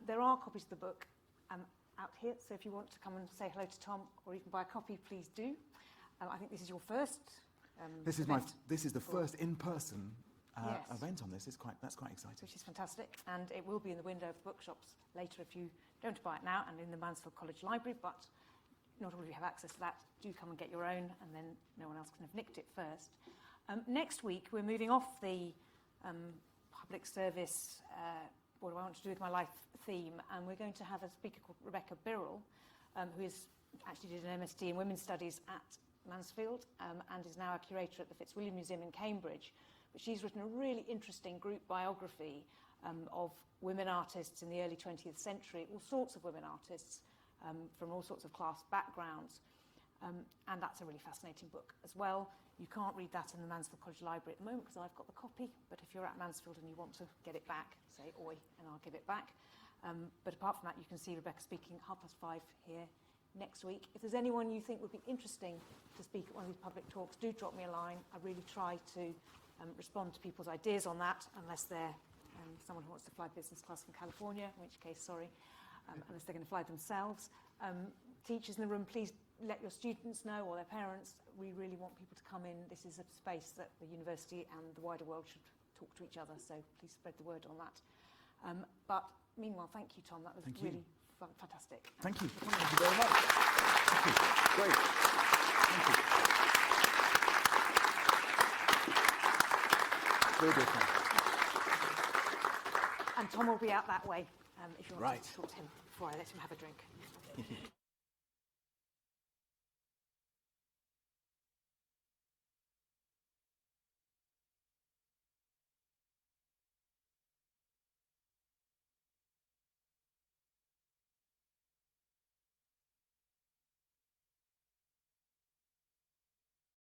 There are copies of the book out here, so if you want to come and say hello to Tom, or even buy a copy, please do. I think this is your first This is the first in-person event on this. That's quite exciting. Which is fantastic, and it will be in the window of bookshops later if you don't buy it now, and in the Mansfield College Library, but not all of you have access to that. Do come and get your own, and then no one else can have nicked it first. Next week, we're moving off the public service, what do I want to do with my life theme, and we're going to have a speaker called Rebecca Birrell, who actually did an MSc in Women's Studies at Mansfield, and is now a curator at the Fitzwilliam Museum in Cambridge. But she's written a really interesting group biography of women artists in the early 20th century, all sorts of women artists from all sorts of class backgrounds. And that's a really fascinating book as well. You can't read that in the Mansfield College Library at the moment because I've got the copy, but if you're at Mansfield and you want to get it back, say oi, and I'll give it back. But apart from that, you can see Rebecca speaking at 5:30 here next week. If there's anyone you think would be interesting to speak at one of these public talks, do drop me a line. I really try to respond to people's ideas on that, unless they're someone who wants to fly business class from California, in which case, sorry, unless they're going to fly themselves. Teachers in the room, please let your students know, or their parents. We really want people to come in. This is a space that the university and the wider world should talk to each other, so please spread the word on that. But meanwhile, thank you, Tom. That was really fantastic. Thank you. Thank you very much. Thank you. Great. Thank you. Very good. And Tom will be out that way if you want Right. to talk to him before I let him have a drink.